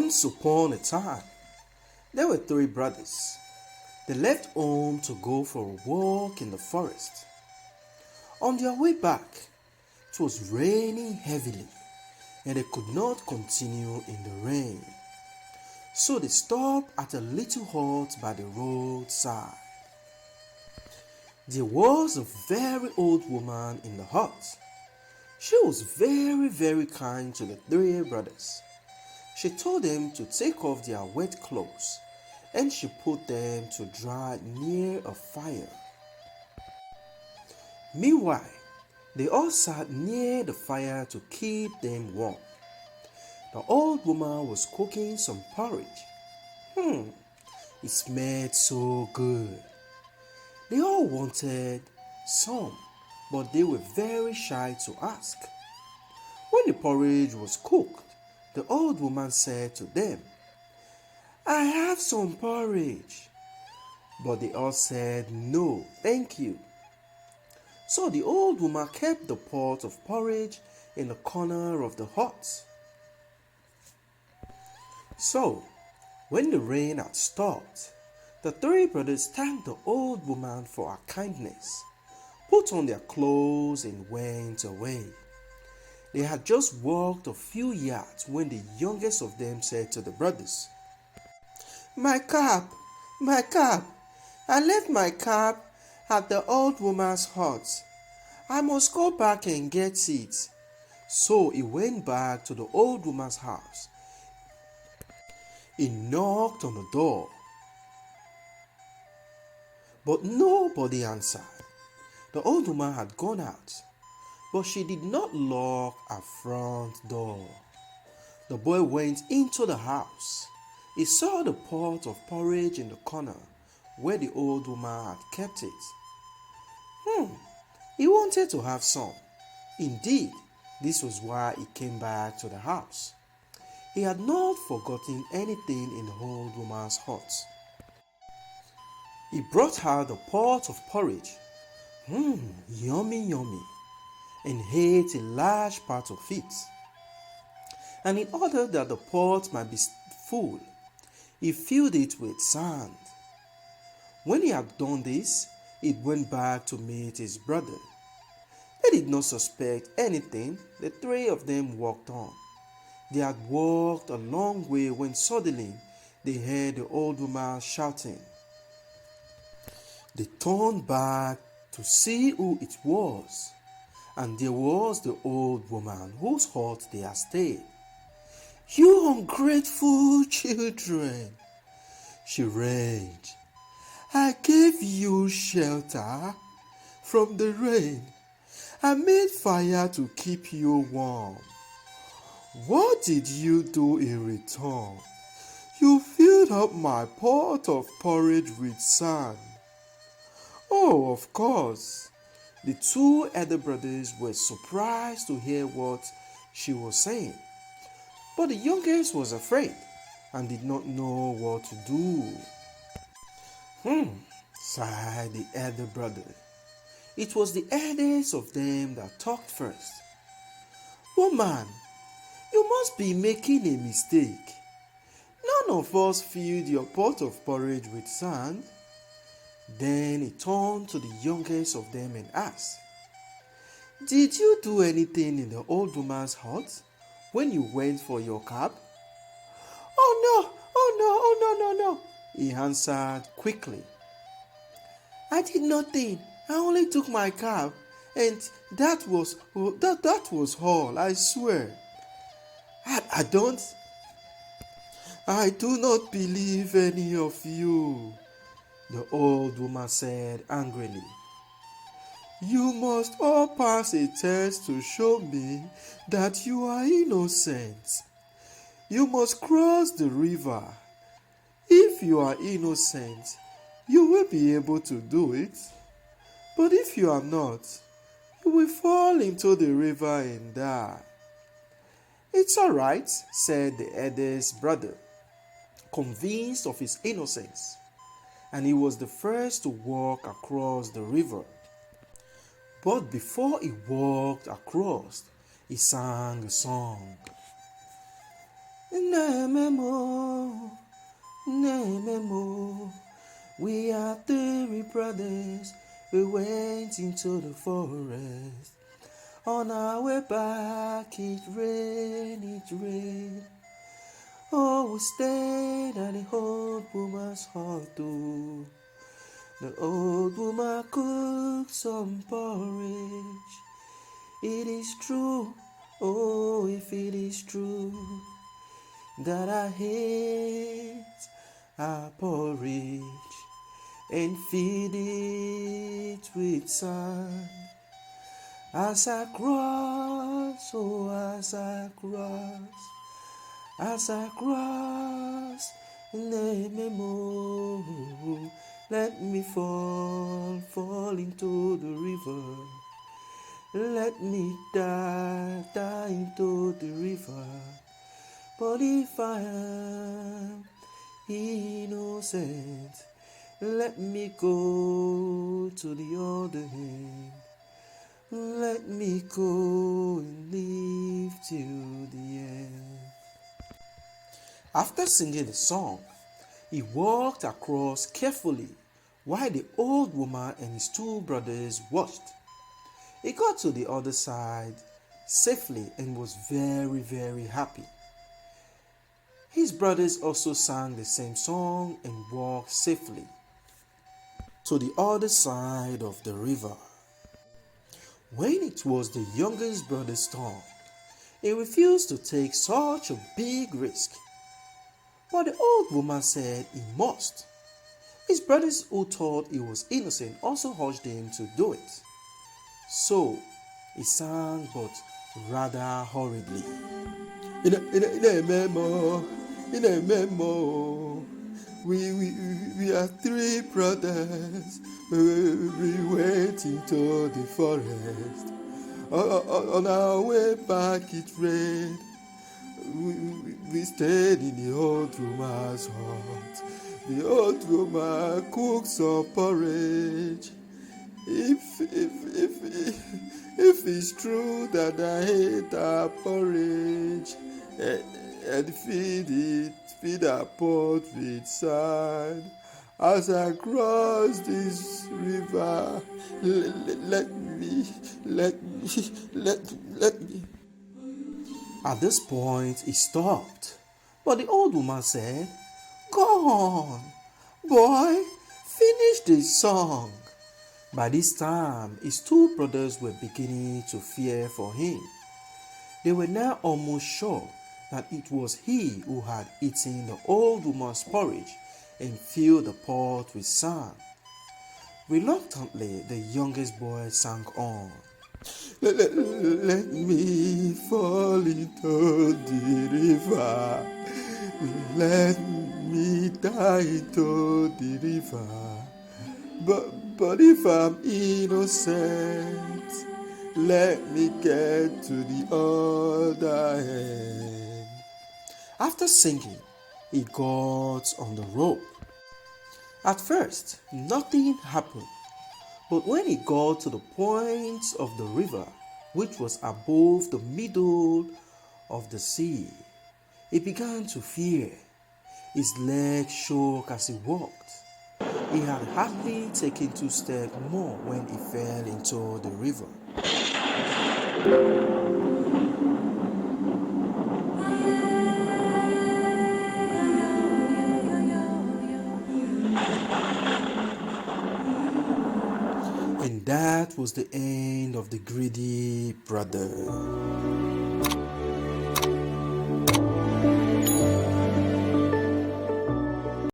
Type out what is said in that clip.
Once upon a time, there were three brothers. They left home to go for a walk in the forest. On their way back, it was raining heavily and they could not continue in the rain. So they stopped at a little hut by the roadside. There was a very old woman in the hut. She was very kind to the three brothers. She told them to take off their wet clothes and she put them to dry near a fire. Meanwhile, they all sat near the fire to keep them warm. The old woman was cooking some porridge. It smelled so good. They all wanted some, but they were very shy to ask. When the porridge was cooked, the old woman said to them, "I have some porridge." But they all said, "No, thank you." So the old woman kept the pot of porridge in the corner of the hut. So, when the rain had stopped, the three brothers thanked the old woman for her kindness, put on their clothes and went away. They had just walked a few yards when the youngest of them said to the brothers, My cap! I left my cap at the old woman's hut. I must go back and get it." So he went back to the old woman's house. He knocked on the door, but nobody answered. The old woman had gone out, but she did not lock her front door. The boy went into the house. He saw the pot of porridge in the corner where the old woman had kept it. He wanted to have some. Indeed, this was why he came back to the house. He had not forgotten anything in the old woman's hut. He brought her the pot of porridge. Yummy, and ate a large part of it. And in order that the pot might be full, he filled it with sand. When he had done this, he went back to meet his brother. They did not suspect anything. The three of them walked on. They had walked a long way when suddenly they heard the old woman shouting. They turned back to see who it was, and there was the old woman whose hut they had stayed. "You ungrateful children," she raged. "I gave you shelter from the rain. I made fire to keep you warm. What did you do in return? You filled up my pot of porridge with sand." Oh, of course. The two elder brothers were surprised to hear what she was saying. But the youngest was afraid and did not know what to do. Sighed the elder brother. It was the eldest of them that talked first. "Woman, you must be making a mistake. None of us filled your pot of porridge with sand." Then he turned to the youngest of them and asked, "Did you do anything in the old woman's hut when you went for your cap?" Oh no, he answered quickly. "I did nothing. I only took my cap, and that was all, I swear. I do not believe any of you," the old woman said angrily. "You must all pass a test to show me that you are innocent. You must cross the river. If you are innocent, you will be able to do it. But if you are not, you will fall into the river and die." "It's all right," said the eldest brother, convinced of his innocence. And he was the first to walk across the river. But before he walked across, he sang a song. Nememo, Nememo. We are three brothers. We went into the forest. On our way back, it rained. Oh, we stayed at the old woman's hut too. The old woman cooked some porridge. It is true, oh, if it is true, that I hate our porridge and feed it with sand. As I cross, oh, as I cross, Nememo, let me fall into the river. Let me die into the river. But if I am innocent, let me go to the other end. Let me go and live till the end. After singing the song, he walked across carefully while the old woman and his two brothers watched. He got to the other side safely and was very, very happy. His brothers also sang the same song and walked safely to the other side of the river. When it was the youngest brother's turn, he refused to take such a big risk. But the old woman said he must. His brothers, who thought he was innocent, also urged him to do it. So he sang, but rather hurriedly. In a memo, we are three brothers. We went into the forest. On our way back, it rained. We stayed in the old woman's hut. The old woman cooked some porridge. If it's true that I hate our porridge and feed our pot with sand, as I cross this river, let me. At this point, he stopped, but the old woman said, "Go on, boy, finish the song." By this time, his two brothers were beginning to fear for him. They were now almost sure that it was he who had eaten the old woman's porridge and filled the pot with sand. Reluctantly, the youngest boy sang on. Let me fall into the river. Let me die into the river. But if I'm innocent, let me get to the other end. After singing, he got on the rope. At first, nothing happened. But when he got to the point of the river, which was above the middle of the sea, he began to fear. His legs shook as he walked. He had hardly taken 2 steps more when he fell into the river. And that was the end of the greedy brother.